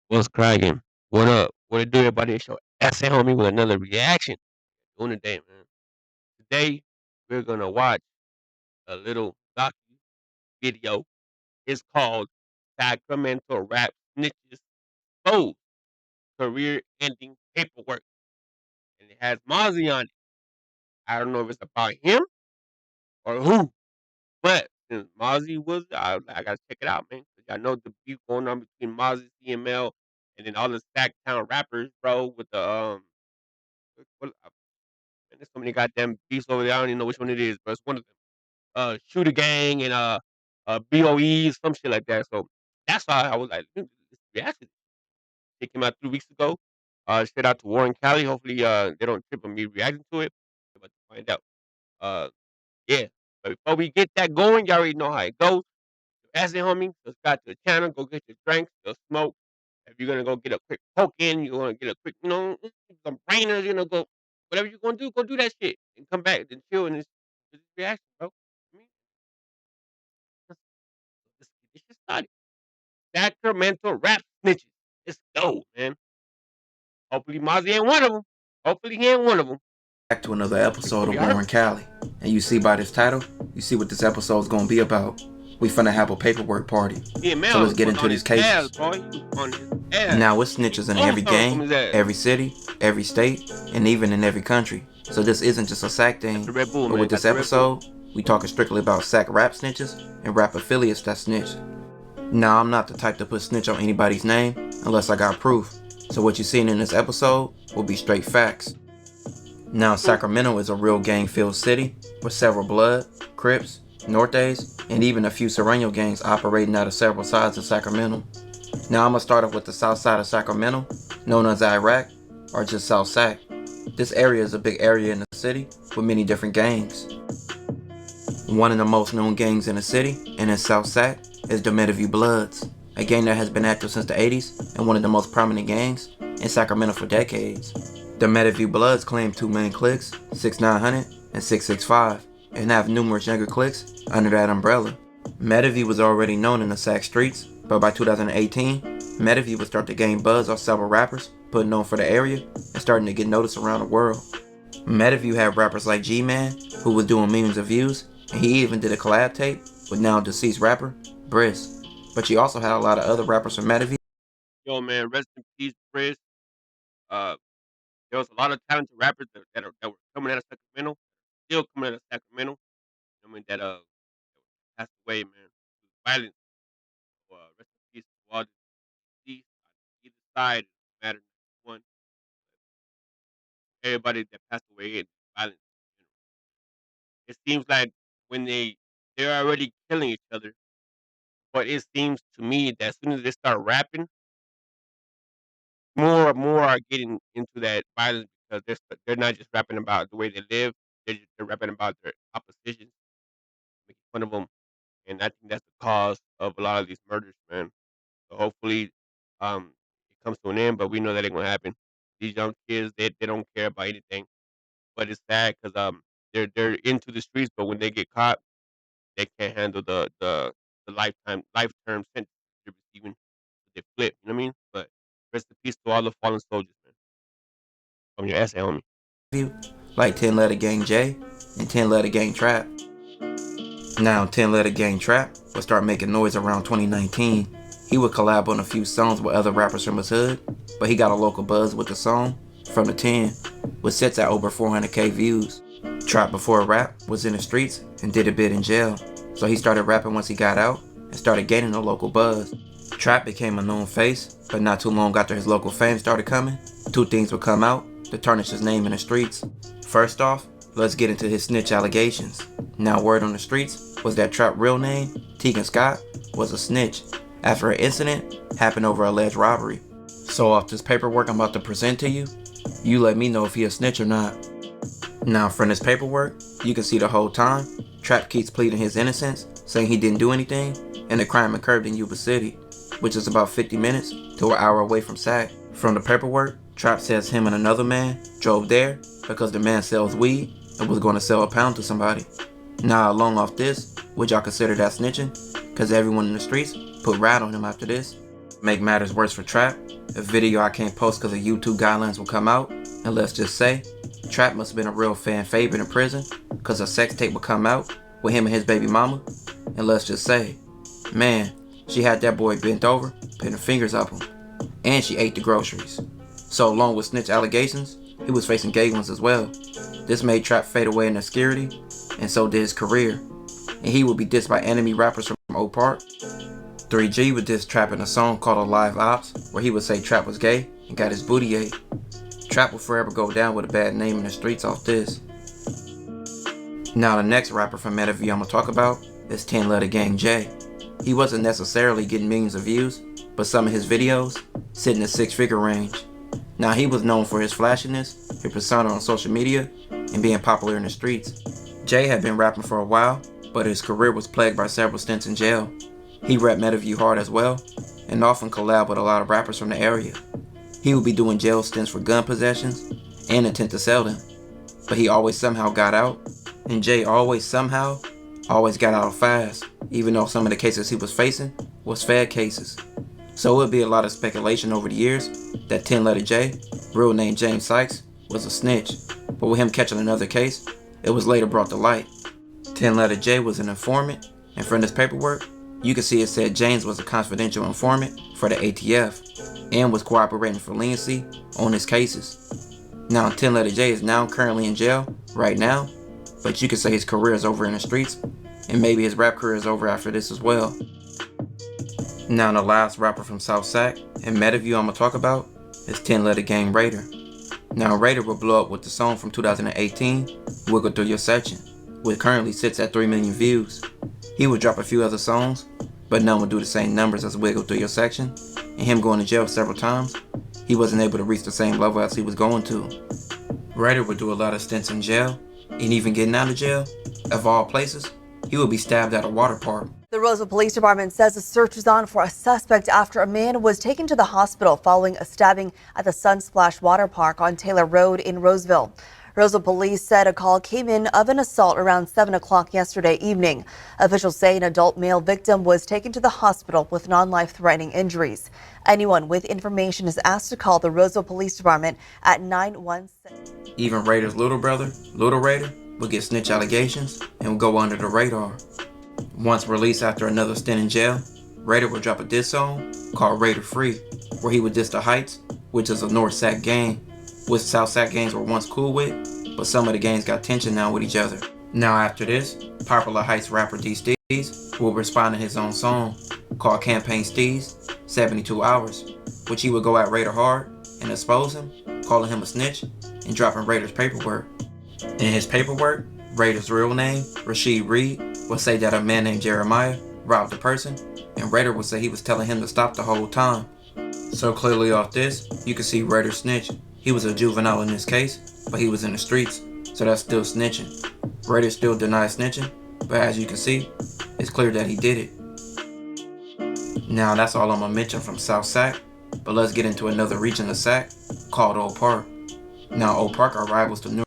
What's cracking? What up? What it do, everybody? It's your Esse homie with another reaction on the day, man. Today, we're gonna watch a little docu video. It's called Sacramento Rap Snitches Exposed Career-Ending Paperwork, and it has Mozzie on it. I don't know if it's about him or who, but since Mozzie was, I gotta check it out, man. 'Cause I know the beef going on between Mozzie, CML, and then all the Sacktown rappers, bro, with the what, man, there's so many goddamn beefs over there. I don't even know which one it is, but it's one of them. Shooter Gang and BOE, some shit like that. So that's why I was like, this reaction. It came out 3 weeks ago. Shout out to War In Cali. Hopefully, they don't trip on me reacting to it. But to find out. Uh, yeah. But before we get that going, y'all already know how it goes. That's it, homie. Subscribe to the channel. Go get your drinks, your smoke. If you're gonna go get a quick poke in, you're gonna get a quick, some brainers, go whatever you're gonna do, go do that shit and come back and chill and this reaction, bro. I mean, let's, let's get this shit started. Sacramento rap snitches. Let's go, man. Hopefully Mozzie ain't one of them. Hopefully he ain't one of them. Back to another episode of War In Hurts. Cali. And you see by this title, you see what this episode is gonna be about. We finna have a paperwork party. So let's get into these cases. Now it's snitches in every gang, every city, every state, and even in every country. So this isn't just a Sac thing. But with this episode, we talking strictly about Sac rap snitches and rap affiliates that snitch. Now I'm not the type to put snitch on anybody's name unless I got proof. So what you're seeing in this episode will be straight facts. Now Sacramento is a real gang-filled city with several Blood, Crips, Nortes, and even a few Serrano gangs operating out of several sides of Sacramento. Now I'm gonna start off with the south side of Sacramento, known as Iraq, or just South Sac. This area is a big area in the city with many different gangs. One of the most known gangs in the city and in South Sac is the Meadowview Bloods, a gang that has been active since the 80s and one of the most prominent gangs in Sacramento for decades. The Meadowview Bloods claim two main cliques, 6900 and 665, and have numerous younger cliques under that umbrella. Meadowview was already known in the Sac streets, but by 2018, Meadowview would start to gain buzz off several rappers putting on for the area and starting to get noticed around the world. Meadowview had rappers like G-Man, who was doing millions of views, and he even did a collab tape with now deceased rapper, Briz. But you also had a lot of other rappers from Meadowview. Yo, man, rest in peace, Chris. Uh, there was a lot of talented rappers that were coming out of Sacramento, still coming out of Sacramento. I mean, that passed away, man. Violence. So, rest in peace to all the deceased on either side. It doesn't matter which one. Everybody that passed away in violence. It seems like when they're already killing each other, but it seems to me that as soon as they start rapping, more and more are getting into that violence because they're not just rapping about the way they live. They're rapping about their opposition, making fun of them, and I think that's the cause of a lot of these murders, man. So hopefully, it comes to an end, but we know that ain't gonna happen. These young kids, they don't care about anything, but it's sad because they're into the streets, but when they get caught, they can't handle the life term sentence they're receiving. They flip, you know what I mean? But rest in peace to all the fallen soldiers, man. From your essay, homie. Like 10 Letter Gang J and 10 Letter Gang Trap. Now 10 Letter Gang Trap would start making noise around 2019. He would collab on a few songs with other rappers from his hood, but he got a local buzz with the song From the 10, which sits at over 400k views. Trap before rap was in the streets and did a bit in jail, so he started rapping once he got out and started gaining a local buzz. Trap became a known face, but not too long after his local fame started coming, two things would come out to tarnish his name in the streets. First off, let's get into his snitch allegations. Now word on the streets was that Trap real name, Tegan Scott, was a snitch after an incident happened over alleged robbery. So off this paperwork I'm about to present to you, you let me know if he a snitch or not. Now from this paperwork, you can see the whole time, Trap keeps pleading his innocence, saying he didn't do anything, and the crime occurred in Yuba City, which is about 50 minutes to an hour away from Sac. From the paperwork, Trap says him and another man drove there because the man sells weed and was going to sell a pound to somebody. Now along off this, would y'all consider that snitching? Cause everyone in the streets put rat on him after this. Make matters worse for Trap, a video I can't post because of YouTube guidelines will come out, and let's just say, Trap must have been a real fan favorite in prison because a sex tape would come out with him and his baby mama, and let's just say, man, she had that boy bent over, putting fingers up him, and she ate the groceries. So along with snitch allegations, he was facing gay ones as well. This made Trap fade away in obscurity, and so did his career, and he would be dissed by enemy rappers from Oak Park. 3G would diss Trap in a song called Alive Ops, where he would say Trap was gay and got his booty ate. Trap will forever go down with a bad name in the streets off this. Now the next rapper from Metaview I'm gonna talk about is 10 Letter Gang J. He wasn't necessarily getting millions of views, but some of his videos sit in the 6-figure range. Now he was known for his flashiness, his persona on social media, and being popular in the streets. Jay had been rapping for a while, but his career was plagued by several stints in jail. He rapped Metaview hard as well, and often collabed with a lot of rappers from the area. He would be doing jail stints for gun possessions and intent to sell them, but he always somehow got out, and Jay always got out fast, even though some of the cases he was facing was fed cases. So it would be a lot of speculation over the years that 10 Letter J, real name James Sykes, was a snitch, but with him catching another case, it was later brought to light. 10 Letter J was an informant, and from this paperwork, you can see it said James was a confidential informant for the ATF and was cooperating for leniency on his cases. Now 10 Letter J is now currently in jail right now, but you could say his career is over in the streets, and maybe his rap career is over after this as well. Now the last rapper from South Sac and Metaview I'm gonna talk about is 10 Letter Gang Raider. Now Raider will blow up with the song from 2018, Wiggle Through Your Section, which currently sits at 3 million views. He would drop a few other songs, but none would do the same numbers as Wiggle Through Your Section, and him going to jail several times, he wasn't able to reach the same level as he was going to. Raider would do a lot of stints in jail, and even getting out of jail, of all places, he would be stabbed at a water park. The Roseville Police Department says a search is on for a suspect after a man was taken to the hospital following a stabbing at the Sunsplash Water Park on Taylor Road in Roseville. Roseville police said a call came in of an assault around 7 o'clock yesterday evening. Officials say an adult male victim was taken to the hospital with non-life-threatening injuries. Anyone with information is asked to call the Roseville Police Department at 916. Even Raider's little brother, Little Raider, would get snitch allegations and would go under the radar. Once released after another stint in jail, Raider would drop a diss song called Raider Free, where he would diss the Heights, which is a North Sac gang, which South Sac gangs were once cool with, but some of the gangs got tension now with each other. Now after this, popular Heights rapper D Steez will respond to his own song called Campaign Steez 72 Hours, which he would go at Raider hard and expose him, calling him a snitch and dropping Raider's paperwork. In his paperwork, Raider's real name, Rashid Reed, would say that a man named Jeremiah robbed the person, and Raider would say he was telling him to stop the whole time. So clearly off this, you can see Raider snitch. He was a juvenile in this case, but he was in the streets, so that's still snitching. Raider still denies snitching, but as you can see, it's clear that he did it. Now that's all I'm gonna mention from South Sac, but let's get into another region of Sac called Oak Park. Now Oak Park are rivals to New.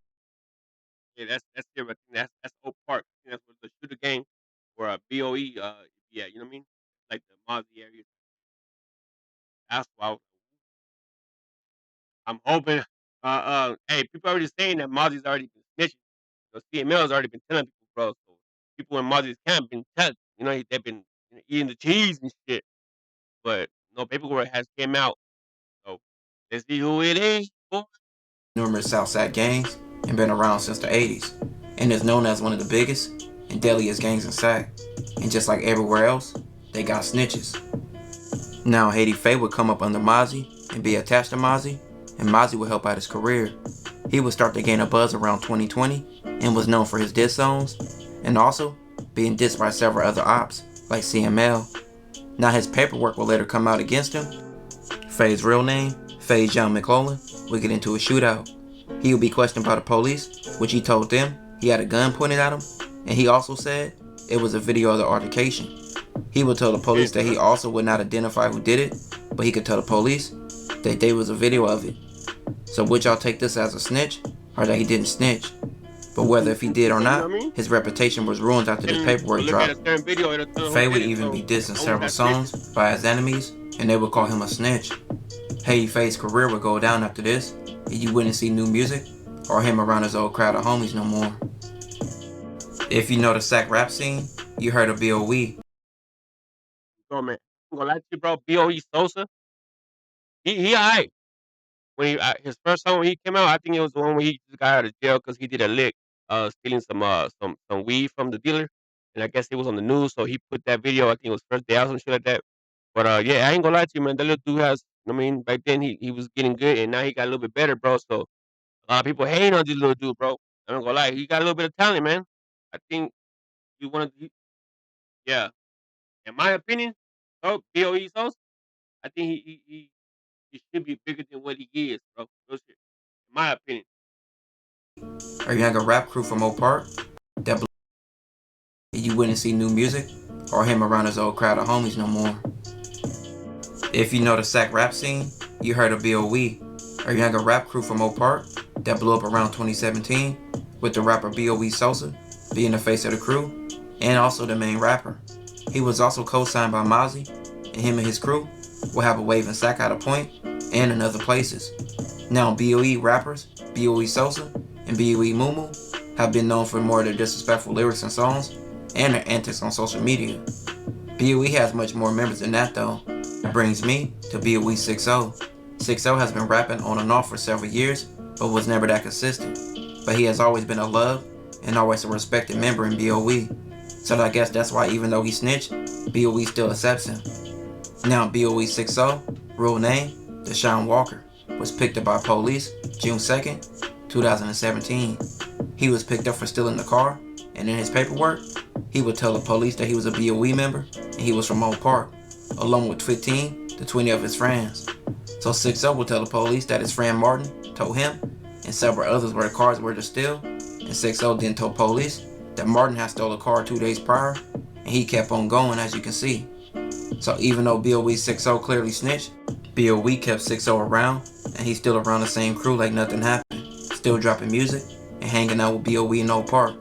Yeah, that's different. That's Oak Park. That's where the shooter game or BOE. Yeah, you know what I mean? Like the Mozzie area. That's why I'm hoping. Hey, people already saying that Mozzie's already been snitching. CML has already been telling people, bro. So people in Mozzie's camp been telling. You know, they've been eating the cheese and shit. But no paperwork has came out. So let's see who it is. Boy. Numerous South Sac gangs and been around since the 80s, and is known as one of the biggest and deadliest gangs in Sac. And just like everywhere else, they got snitches. Now Haiti Faye would come up under Mozzie and be attached to Mozzie, and Mozzie would help out his career. He would start to gain a buzz around 2020 and was known for his diss songs, and also being dissed by several other ops like CML. Now his paperwork will later come out against him. Faye's real name, Faye John McClellan, would get into a shootout. He would be questioned by the police, which he told them he had a gun pointed at him, and he also said it was a video of the altercation. He would tell the police that he also would not identify who did it, but he could tell the police that there was a video of it. So would y'all take this as a snitch, or that he didn't snitch? But whether if he did or not, his reputation was ruined after this paperwork dropped. Faye would even be dissed in several songs by his enemies and they would call him a snitch. Faye's career would go down after this, and you wouldn't see new music or him around his old crowd of homies no more. If you know the Sac rap scene, you heard of DOE. Bro, man, I'm gonna lie to you, bro. B.O.E. Sosa, he alright. When his first song when he came out, I think it was the one where he just got out of jail because he did a lick, stealing some weed from the dealer, and I guess it was on the news, so he put that video. I think it was first day out, some shit like that. But yeah, I ain't gonna lie to you, man. That little dude has. I mean, back then he was getting good, and now he got a little bit better, bro. So a lot of people hating on this little dude, bro. I'm not gonna lie, he got a little bit of talent, man. I think you want to, yeah. In my opinion, bro, B.O.E. Sauce, I think he should be bigger than what he is, bro. Real shit. In my opinion. Or you have a rap crew from Oak Park that you wouldn't see new music or him around his old crowd of homies no more. If you know the Sac rap scene, you heard of B.O.E. Or you have a rap crew from Oak Park that blew up around 2017 with the rapper B.O.E. Sosa being the face of the crew and also the main rapper. He was also co-signed by Mozzie, and him and his crew will have a wave in Sac out of Point and in other places. Now B.O.E. rappers, B.O.E. Sosa and B.O.E. Mumu have been known for more of their disrespectful lyrics and songs and their antics on social media. B.O.E. has much more members than that though. That brings me to B.O.E. 6-0. 6-0 has been rapping on and off for several years, but was never that consistent. But he has always been a loved and always a respected member in B.O.E. So I guess that's why even though he snitched, B.O.E. still accepts him. Now B.O.E. 6-0, real name, Deshaun Walker, was picked up by police June 2nd, 2017. He was picked up for stealing the car, and in his paperwork, he would tell the police that he was a B.O.E. member and he was from Oak Park, along with 15 to 20 of his friends. So 6-0 would tell the police that his friend Martin told him and several others where the cars were to steal, and 6-0 then told police that Martin had stole a car 2 days prior, and he kept on going as you can see. So even though B.O.E. 6-0 clearly snitched, B.O.E. kept 6-0 around, and he's still around the same crew like nothing happened, still dropping music and hanging out with B.O.E. in Oak Park.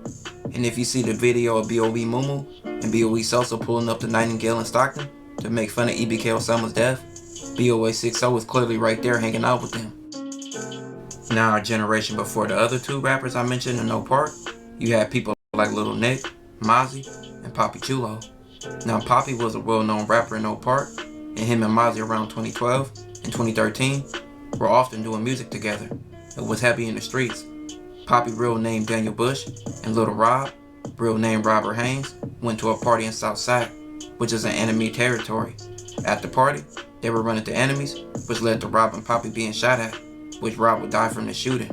And if you see the video of B.O.E. Mumu and B.O.E. Sosa pulling up to Nightingale in Stockton to make fun of E.B.K. Osama's death, B.O.E. 6-0 was clearly right there hanging out with them. Now a generation before the other two rappers I mentioned in Oak Park, you had people like Little Nick, Mozzie, and Papi Chulo. Now Papi was a well-known rapper in Oak Park, and him and Mozzie around 2012 and 2013 were often doing music together. It was heavy in the streets. Papi, real name Daniel Bush, and Little Rob, real name Robert Haynes, went to a party in South Sac, which is an enemy territory. At the party, they were running to enemies, which led to Rob and Papi being shot at, which Rob would die from the shooting.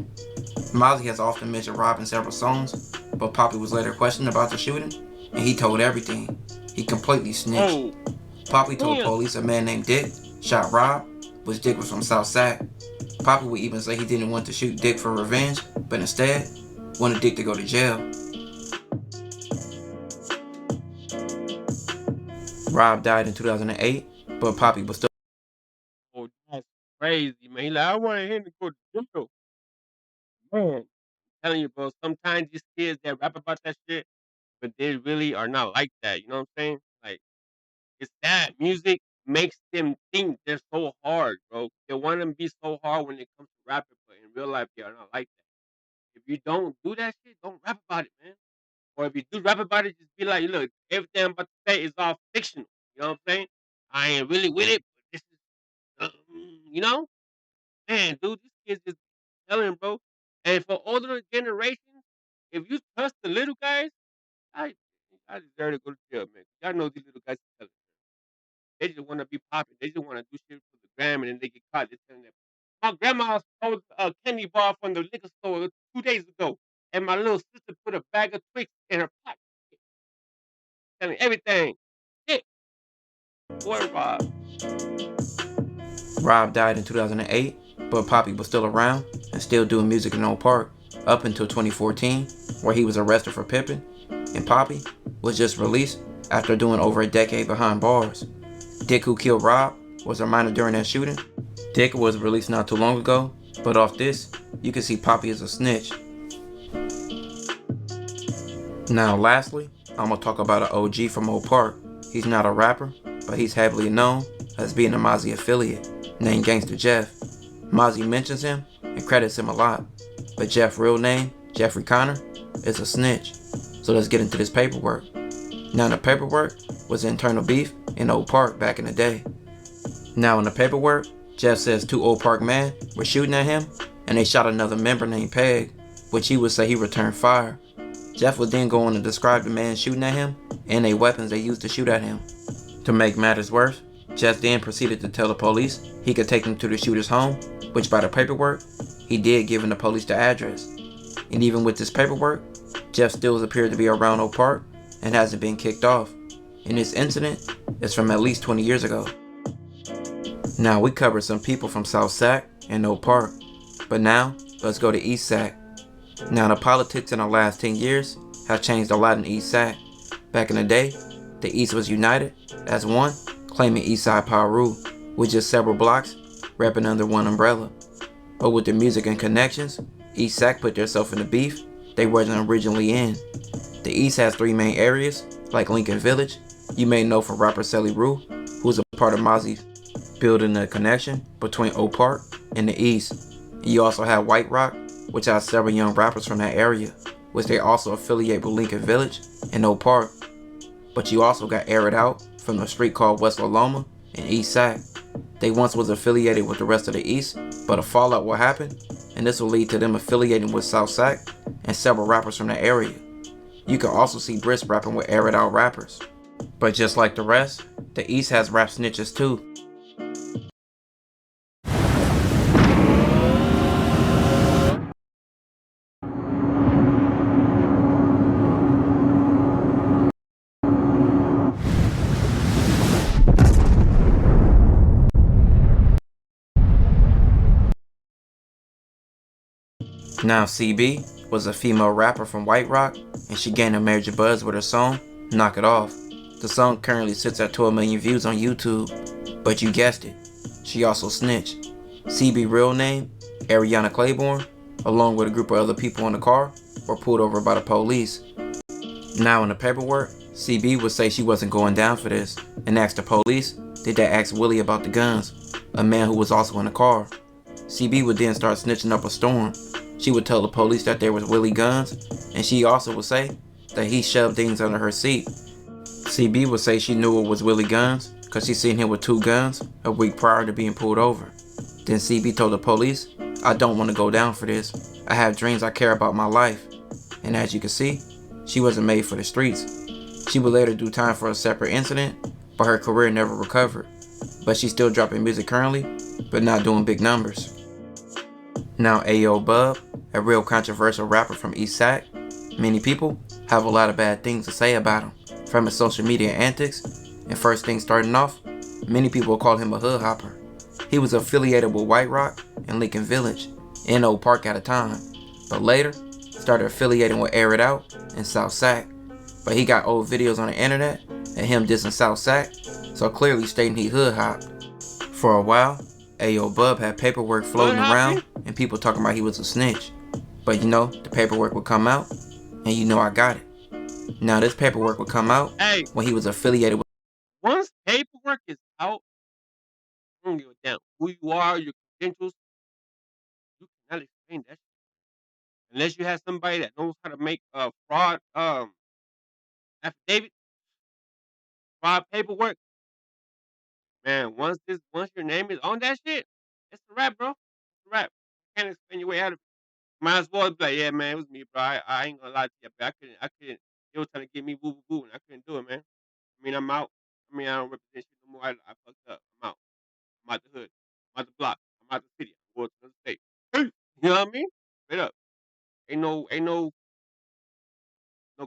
Mozzie has often mentioned Rob in several songs, but Papi was later questioned about the shooting, and he told everything. He completely snitched. Papi told police a man named Dick shot Rob, which Dick was from South Sac. Papi would even say he didn't want to shoot Dick for revenge, but instead wanted Dick to go to jail. Rob died in 2008, but Papi was still. Oh, that's crazy, man. He like, I want him to go to jail. Man, I'm telling you, bro. Sometimes these kids that rap about that shit, but they really are not like that. You know what I'm saying? Like, it's that music makes them think they're so hard, bro. They want to be so hard when it comes to rapping, but in real life, they are not like that. If you don't do that shit, don't rap about it, man. Or if you do rap about it, just be like, look, everything I'm about to say is all fictional. You know what I'm saying? I ain't really with it, but this is, you know? Man, dude, these kids just telling, bro. And for older generations, if you trust the little guys, I deserve to go to jail, man. Y'all know these little guys are telling. They just want to be popping. They just want to do shit for the gram, and then they get caught. They're telling them, my grandma stole a candy bar from the liquor store 2 days ago, and my little sister put a bag of Twix in her pocket. Telling everything. Shit. Boy, Rob. Rob died in 2008, but Papi was still around and still doing music in Oak Park up until 2014, where he was arrested for pimping, and Papi was just released after doing over a decade behind bars. Dick, who killed Rob, was a minor during that shooting. Dick was released not too long ago, but off this, you can see Papi as a snitch. Now lastly, I'm gonna talk about an OG from Oak Park. He's not a rapper, but he's heavily known as being a Mozzie affiliate named Gangsta Jeff. Mozzie mentions him and credits him a lot, but Jeff's real name, Jeffrey Connor, is a snitch. So let's get into this paperwork. Now the paperwork was internal beef in Oak Park back in the day. Now in the paperwork, Jeff says 2 Oak Park men were shooting at him and they shot another member named Peg, which he would say he returned fire. Jeff would then go on to describe the man shooting at him and the weapons they used to shoot at him. To make matters worse, Jeff then proceeded to tell the police he could take them to the shooter's home, which by the paperwork, he did, giving the police the address. And even with this paperwork, Jeff still appeared to be around Oak Park and hasn't been kicked off. And this incident is from at least 20 years ago. Now we covered some people from South Sac and Oak Park, but now let's go to East Sac. Now the politics in the last 10 years have changed a lot in East Sac. Back in the day, the East was united as one, claiming Eastside Power Rule, with just several blocks repping under one umbrella. But with the music and connections, East Sac put themselves in the beef they wasn't originally in. The East has 3 main areas, like Lincoln Village, you may know from rapper Selly Rue, who's a part of Mozzie, building the connection between Oak Park and the East. You also have White Rock, which has several young rappers from that area, which they also affiliate with Lincoln Village and Oak Park. But you also got Air It Out from the street called West Loma and East Sac. They once was affiliated with the rest of the East, but a fallout will happen, and this will lead to them affiliating with South Sac and several rappers from the area. You can also see Brisk rapping with Air It Out rappers. But just like the rest, the East has rap snitches too. Now CB was a female rapper from White Rock, and she gained a major buzz with her song, Knock It Off. The song currently sits at 12 million views on YouTube, but you guessed it, she also snitched. CB real name, Ariana Claiborne, along with a group of other people in the car, were pulled over by the police. Now in the paperwork, CB would say she wasn't going down for this, and asked the police, did they ask Willie about the guns, a man who was also in the car. CB would then start snitching up a storm. She would tell the police that there was Willie guns, and she also would say that he shoved things under her seat. CB would say she knew it was Willie guns because she seen him with 2 guns a week prior to being pulled over. Then CB told the police, I don't want to go down for this. I have dreams, I care about my life. And as you can see, she wasn't made for the streets. She would later do time for a separate incident, but her career never recovered. But she's still dropping music currently, but not doing big numbers. Now Ayo Bub, a real controversial rapper from East Sac, many people have a lot of bad things to say about him, from his social media antics, and first thing starting off, many people call him a hood hopper. He was affiliated with White Rock and Lincoln Village, and Oak Park at a time, but later started affiliating with Air It Out and South Sac. But he got old videos on the internet and him dissing South Sac, so clearly stating he hood hopped. For a while, Ayo Bub had paperwork floating around and people talking about he was a snitch. But you know, the paperwork would come out, and you know I got it. Now this paperwork would come out when he was affiliated with... Once paperwork is out, I don't give a damn who you are, your credentials, you cannot explain that shit. Unless you have somebody that knows how to make fraud affidavit, fraud paperwork. Man, once your name is on that shit, it's a wrap, bro. It's a wrap. You can't explain your way out of it. Might as well be like, yeah, man, it was me, bro. I ain't gonna lie to you, but I couldn't. They were trying to get me boo boo boo, and I couldn't do it, man. I mean, I'm out. I mean, I don't represent shit no more. I fucked up. I'm out. I'm out the hood. I'm out the block. I'm out the city. I'm going to another state. You know what I mean? Straight up. Ain't no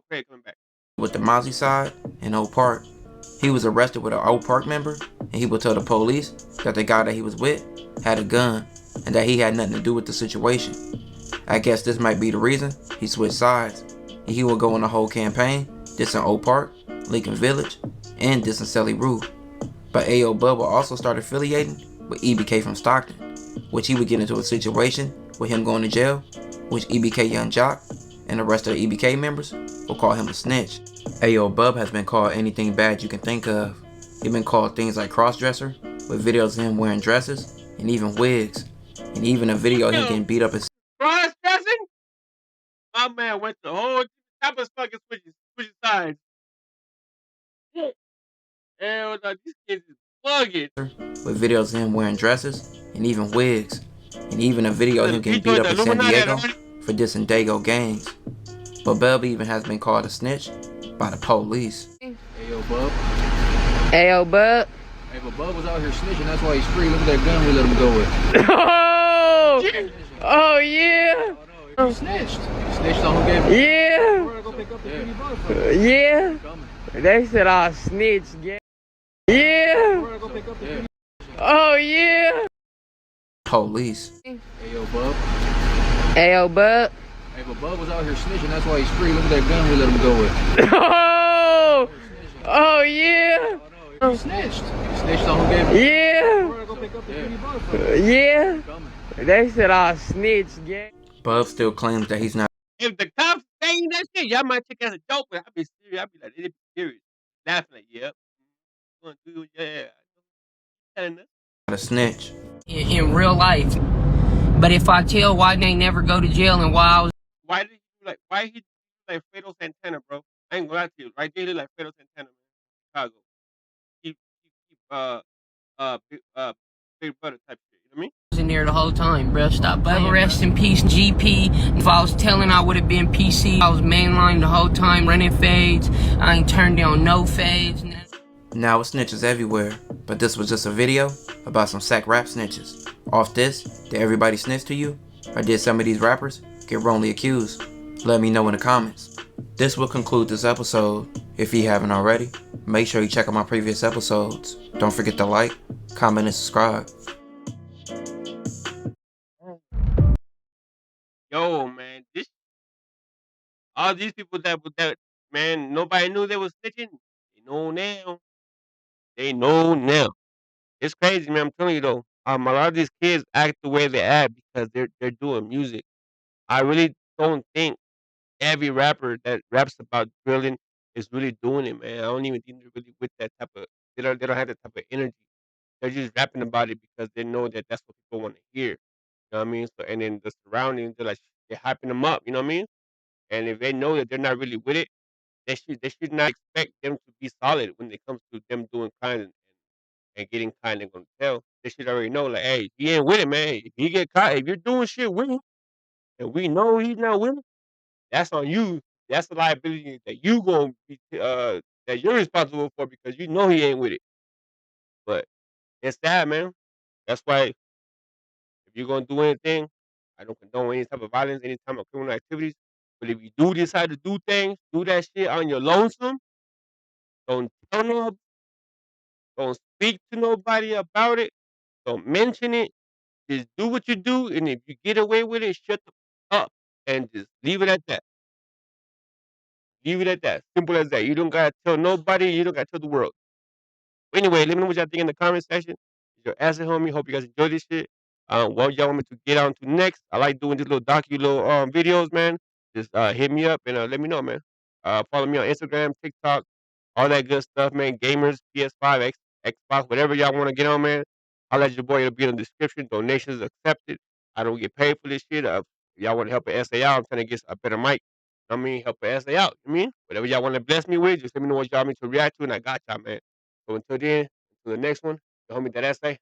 credit coming back. With the Mozzie side in Oak Park. He was arrested with an Oak Park member, and he would tell the police that the guy that he was with had a gun, and that he had nothing to do with the situation. I guess this might be the reason he switched sides, and he would go on the whole campaign dissing Oak Park, Lincoln Village, and dissing Selly Rue. But Ayo Bub would also start affiliating with EBK from Stockton, which he would get into a situation with him going to jail, which EBK Young Jock and the rest of the EBK members will call him a snitch. Ayo Bub has been called anything bad you can think of. He's been called things like crossdresser, with videos of him wearing dresses and even wigs, and even a video of him getting beat up as cross-dressing? My man went the whole type of fucking switching sides. Hell no, these kids is bugging. with videos of him wearing dresses and even wigs, and even a video of him getting beat up in San Diego for dissing Dago gangs. But Bub even has been called a snitch by the police. Hey yo, Bub. Hey yo, Bub. Hey, but Bub was out here snitching, that's why he's free. Look at that gun we let him go with. Oh! Oh, yeah! He snitched. He snitched on who gave him. Yeah! We're gonna go pick up the 50 bucks for him. Yeah! They said I snitched, yeah! Yeah! We're gonna go pick up the 50 Oh, yeah! Police. Hey yo, Bub. Hey yo, Bub. Hey, but Bub was out here snitching, that's why he's free. Look at that gun we let him go with. Oh! Oh, yeah! He snitched. He snitched on who gave him. Yeah! We're gonna go pick up the 50 bucks for him. Yeah! They said I snitched, yeah! Bub still claims that he's not. If the cops saying that shit, y'all might take it as a joke, but I'll be serious. I'll be like, it'll be serious. Laughing like, yep. Gonna do it, yeah. Telling us. A snitch. In real life. But if I tell why they never go to jail and why I was Why did he like Fredo Santana, bro? I ain't gonna lie to you. Right there, he look like Fredo Santana, man. Chicago. Keep Big Brother type shit. You know what I mean? in there the whole time, bro. Stop playing. Rest in peace, GP. If I was telling, I would have been PC. I was mainline the whole time, running fades. I ain't turned down no fades. Now it's snitches everywhere, but this was just a video about some Sac Rap snitches. Off this, did everybody snitch to you? Or did some of these rappers get wrongly accused? Let me know in the comments. This will conclude this episode. If you haven't already, make sure you check out my previous episodes. Don't forget to like, comment, and subscribe. Yo, man, all these people that man, nobody knew they was snitching. They know now. They know now. It's crazy, man. I'm telling you though. A lot of these kids act the way they act because they're doing music. I really don't think every rapper that raps about drilling is really doing it, man. I don't even think they're really with that type of. They don't have that type of energy. They're just rapping about it because they know that that's what people want to hear. You know what I mean? So and then the surroundings, they're hyping them up. You know what I mean? And if they know that they're not really with it, they should not expect them to be solid when it comes to them doing kind and getting kind and gonna tell. They should already know, like, hey, he ain't with it, man. If he get caught, if you're doing shit with him, and we know he's not with him, that's on you. That's the liability that you gonna be that you're responsible for because you know he ain't with it. But it's sad, man. That's why if you're gonna do anything, I don't condone any type of violence, any type of criminal activities. But if you do decide to do things, do that shit on your lonesome. Don't tell no, don't speak to nobody about it. Don't mention it. Just do what you do, and if you get away with it, shut the fuck up and just leave it at that. Leave it at that. Simple as that. You don't gotta tell nobody. You don't gotta tell the world. Anyway, let me know what y'all think in the comment section. It's your Esse homie. Hope you guys enjoy this shit. What y'all want me to get on to next? I like doing these little videos, man. Just hit me up and let me know, man. Follow me on Instagram, TikTok, all that good stuff, man. Gamers, PS5, Xbox, whatever y'all want to get on, man. I'll let your boy. It'll be in the description. Donations accepted. I don't get paid for this shit. If y'all want to help an essay out, I'm trying to get a better mic. I mean, help an essay out. I mean, whatever y'all want to bless me with, just let me know what y'all want me to react to, and I got y'all, man. So until then, until the next one, the homie that essay.